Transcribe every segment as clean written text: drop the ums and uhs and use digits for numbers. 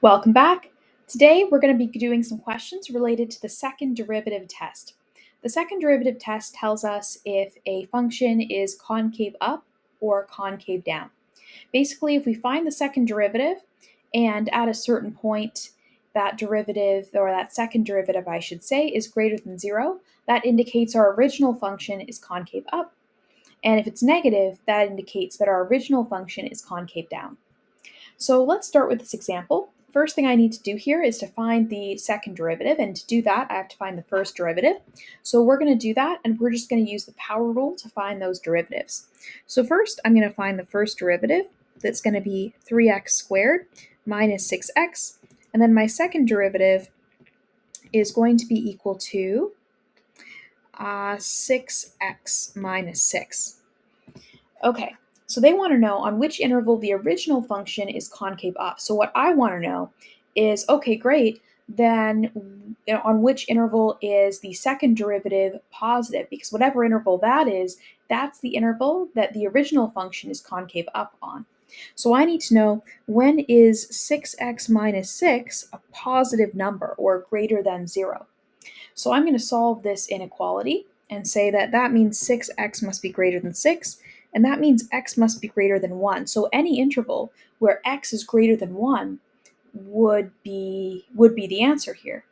Welcome back. Today we're going to be doing some questions related to the second derivative test. The second derivative test tells us if a function is concave up or concave down. Basically, if we find the second derivative and at a certain point that derivative, or that second derivative I should say, is greater than 0, that indicates our original function is concave up. And if it's negative, that indicates that our original function is concave down. So let's start with this example. First thing I need to do here is to find the second derivative, and to do that I have to find the first derivative. So we're going to do that, and we're just going to use the power rule to find those derivatives. So first I'm going to find the first derivative. That's going to be 3x squared minus 6x, and then my second derivative is going to be equal to 6x minus 6. Okay, so they want to know on which interval the original function is concave up. So what I want to know is, okay, great, then on which interval is the second derivative positive? Because whatever interval that is, that's the interval that the original function is concave up on. So I need to know, when is 6x minus 6 a positive number or greater than 0? So I'm going to solve this inequality and say that that means 6x must be greater than 6, and that means x must be greater than 1. So any interval where x is greater than 1 would be the answer here.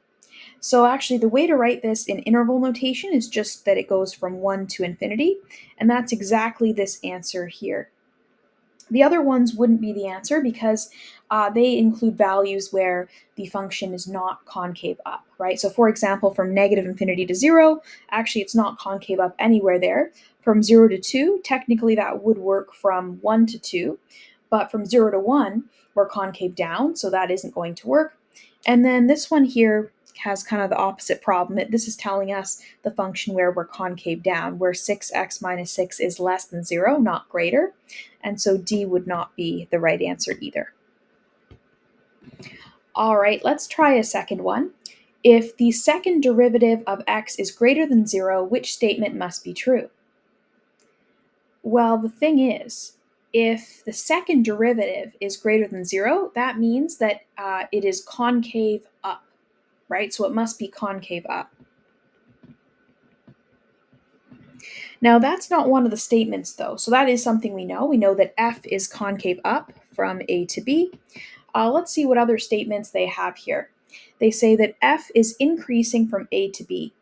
So actually the way to write this in interval notation is just that it goes from 1 to infinity, and that's exactly this answer here. The other ones wouldn't be the answer because they include values where the function is not concave up, right? So for example, from negative infinity to 0, actually it's not concave up anywhere there. From 0 to 2, technically that would work from 1 to 2, but from 0 to 1, we're concave down, so that isn't going to work. And then this one here has kind of the opposite problem. This is telling us the function where we're concave down, where 6x minus 6 is less than 0, not greater. And so D would not be the right answer either. All right, let's try a second one. If the second derivative of x is greater than 0, which statement must be true? Well, the thing is, if the second derivative is greater than 0, that means that it is concave up, right? So it must be concave up. Now, that's not one of the statements, though. So that is something we know. We know that f is concave up from a to b. Let's see what other statements they have here. They say that f is increasing from a to b.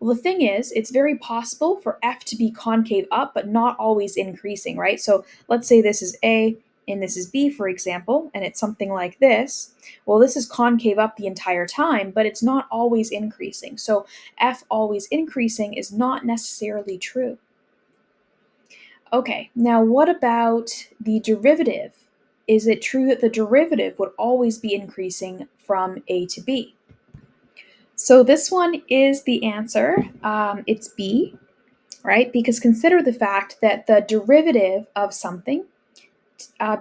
Well, the thing is, it's very possible for f to be concave up, but not always increasing, right? So let's say this is a and this is b, for example, and it's something like this. Well, this is concave up the entire time, but it's not always increasing. So f always increasing is not necessarily true. Okay, now what about the derivative? Is it true that the derivative would always be increasing from a to b? So this one is the answer. It's B, right? Because consider the fact that the derivative of something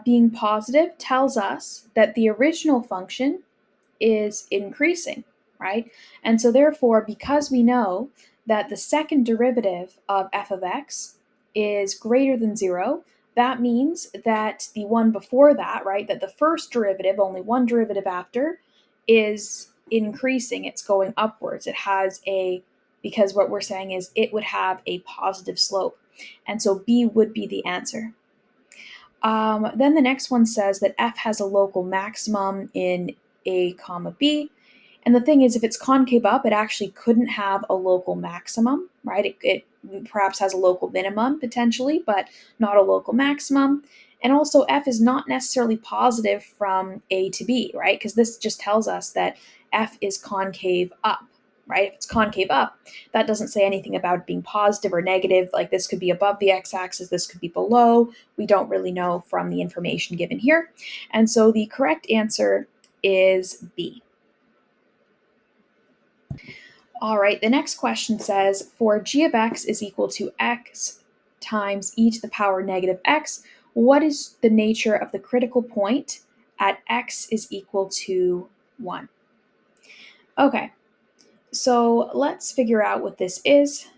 being positive tells us that the original function is increasing, right? And so therefore, because we know that the second derivative of f of x is greater than 0, that means that the one before that, right, that the first derivative, only one derivative after, is increasing. It's going upwards. It has because what we're saying is it would have a positive slope. And so B would be the answer. Then the next one says that f has a local maximum in a comma b. And the thing is, if it's concave up, it actually couldn't have a local maximum, right? It perhaps has a local minimum potentially, but not a local maximum. And also f is not necessarily positive from a to b, right? Because this just tells us that f is concave up, right? If it's concave up, that doesn't say anything about it being positive or negative. Like this could be above the x-axis, this could be below. We don't really know from the information given here. And so the correct answer is B. All right, the next question says, for g of x is equal to x times e to the power negative x, what is the nature of the critical point at x is equal to 1? Okay, so let's figure out what this is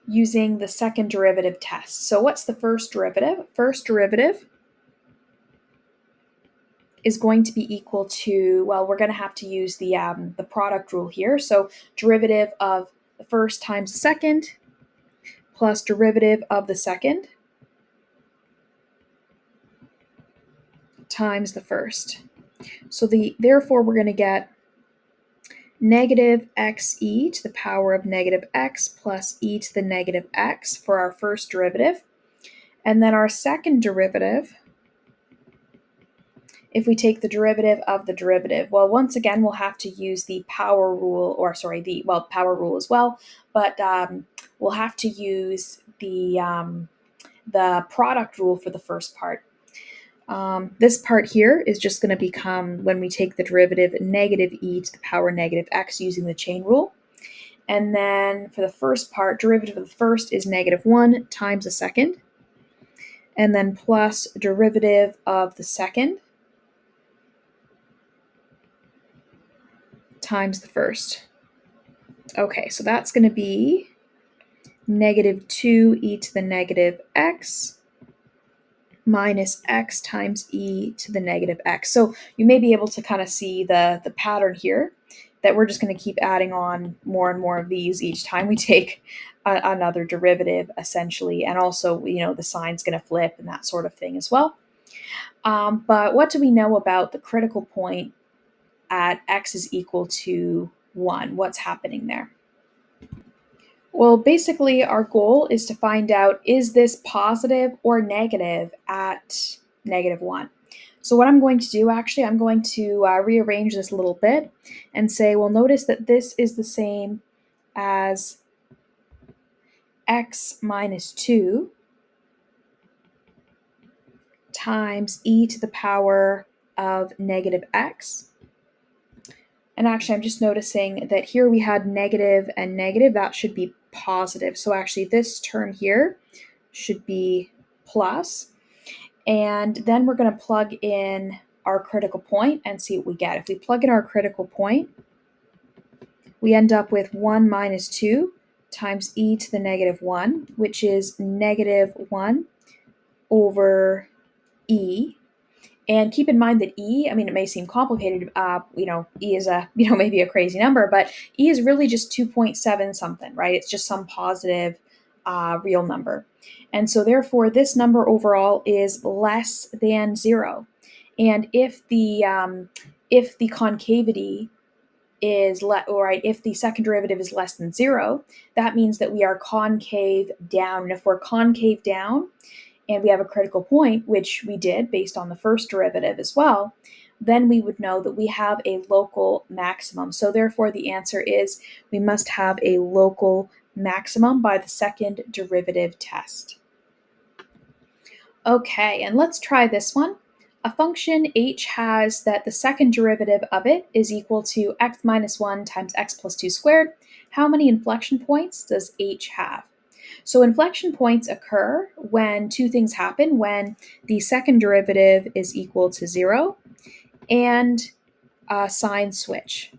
using the second derivative test. So what's the first derivative? First derivative is going to be equal to, well, we're going to have to use the product rule here. So derivative of the first times the second plus derivative of the second times the first. So therefore we're going to get negative xe to the power of negative x plus e to the negative x for our first derivative. And then our second derivative, if we take the derivative of the derivative, well, once again, we'll have to use the power rule, or sorry, power rule as well, but we'll have to use the product rule for the first part. This part here is just going to become, when we take the derivative, negative e to the power negative x using the chain rule. And then for the first part, derivative of the first is negative 1 times the second. And then plus derivative of the second times the first. Okay, so that's going to be negative 2e to the negative x minus x times e to the negative x. So you may be able to kind of see the pattern here, that we're just going to keep adding on more and more of these each time we take another derivative, essentially. And also, the sign's going to flip and that sort of thing as well. But what do we know about the critical point at x is equal to 1? What's happening there? Well, basically, our goal is to find out, is this positive or negative at negative 1? So what I'm going to do, actually, I'm going to rearrange this a little bit and say, well, notice that this is the same as x minus 2 times e to the power of negative x. And actually, I'm just noticing that here we had negative and negative. That should be positive. So actually, this term here should be plus. And then we're going to plug in our critical point and see what we get. If we plug in our critical point, we end up with 1 minus 2 times e to the negative 1, which is negative 1 over e. And keep in mind that e, it may seem complicated, e is maybe a crazy number, but e is really just 2.7 something, right? It's just some positive real number. And so therefore this number overall is less than 0. And if the concavity is if the second derivative is less than 0, that means that we are concave down. And if we're concave down, and we have a critical point, which we did based on the first derivative as well, then we would know that we have a local maximum. So therefore the answer is we must have a local maximum by the second derivative test. Okay, and let's try this one. A function h has that the second derivative of it is equal to x minus 1 times x plus 2 squared. How many inflection points does h have? So inflection points occur when two things happen: when the second derivative is equal to 0 and a sign switch.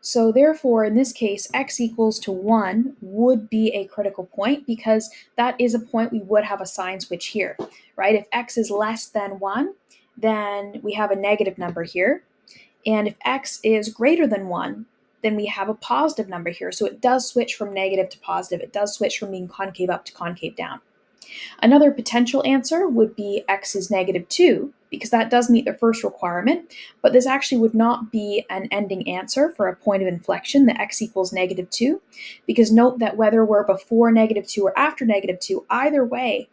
So therefore, in this case, x equals to 1 would be a critical point, because that is a point we would have a sign switch here, right? If x is less than 1, then we have a negative number here. And if x is greater than 1, then we have a positive number here. So it does switch from negative to positive. It does switch from being concave up to concave down. Another potential answer would be x is negative 2, because that does meet the first requirement, but this actually would not be an ending answer for a point of inflection, that x equals negative 2, because note that whether we're before negative 2 or after negative 2, either way,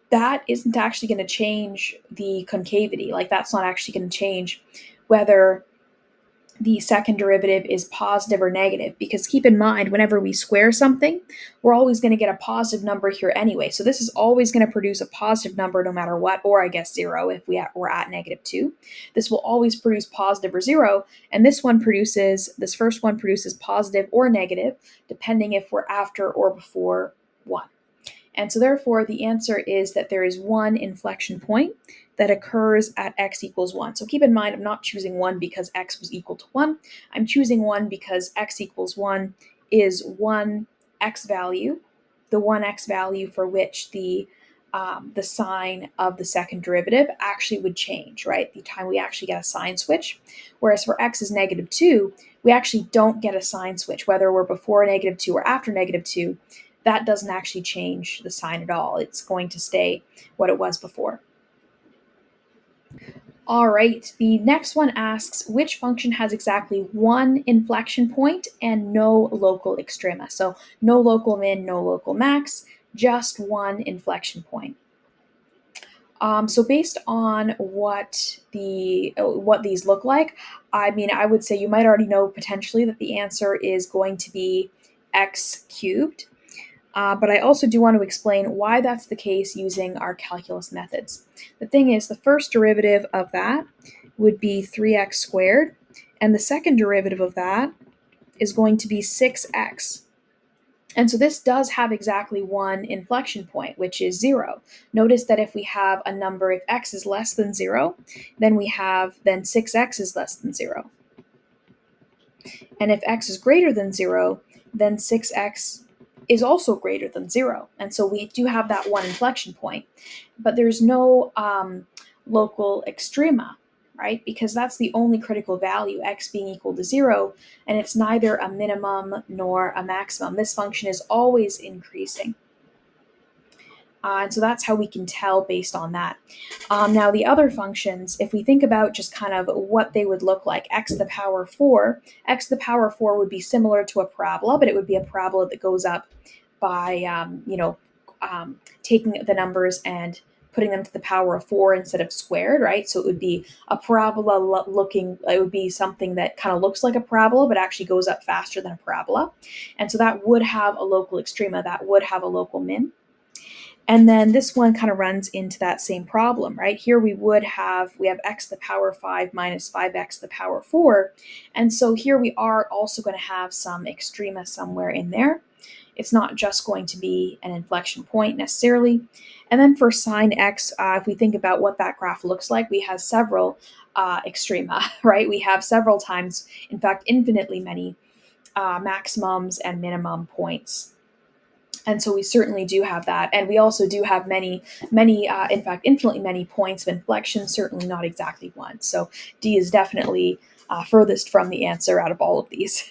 that isn't actually going to change the concavity. Like, that's not actually going to change whether the second derivative is positive or negative, because keep in mind, whenever we square something, we're always going to get a positive number here anyway. So this is always going to produce a positive number no matter what, or I guess 0 if we're at negative 2. This will always produce positive or 0, and this first one produces positive or negative, depending if we're after or before 1. And so therefore the answer is that there is one inflection point that occurs at x equals 1. So keep in mind, I'm not choosing 1 because x was equal to 1. I'm choosing 1 because x equals 1 is one x value, the one x value for which the the sign of the second derivative actually would change, right? The time we actually get a sign switch. Whereas for x is -2, we actually don't get a sign switch, whether we're before -2 or after -2. That doesn't actually change the sign at all. It's going to stay what it was before. All right, the next one asks which function has exactly one inflection point and no local extrema. So no local min, no local max, just one inflection point. So based on what these look like, I mean, I would say you might already know potentially that the answer is going to be x cubed. But I also do want to explain why that's the case using our calculus methods. The thing is, the first derivative of that would be 3x squared, and the second derivative of that is going to be 6x. And so this does have exactly one inflection point, which is 0. Notice that if we have a number, if x is less than 0, then 6x is less than 0. And if x is greater than 0, then 6x is also greater than 0. And so we do have that one inflection point. But there's no local extrema, right? Because that's the only critical value, x being equal to 0, and it's neither a minimum nor a maximum. This function is always increasing. And so that's how we can tell based on that. Now, the other functions, if we think about just kind of what they would look like, x to the power 4, x to the power 4 would be similar to a parabola, but it would be a parabola that goes up by, taking the numbers and putting them to the power of 4 instead of squared, right? So it would be a parabola looking, it would be something that kind of looks like a parabola, but actually goes up faster than a parabola. And so that would have a local extrema, that would have a local min. And then this one kind of runs into that same problem, right? Here we have x to the power 5 minus 5x to the power 4. And so here we are also going to have some extrema somewhere in there. It's not just going to be an inflection point necessarily. And then for sine x, if we think about what that graph looks like, we have several extrema, right? We have several times, in fact, infinitely many maximums and minimum points. And so we certainly do have that. And we also do have many, in fact, infinitely many points of inflection, certainly not exactly one. So D is definitely furthest from the answer out of all of these.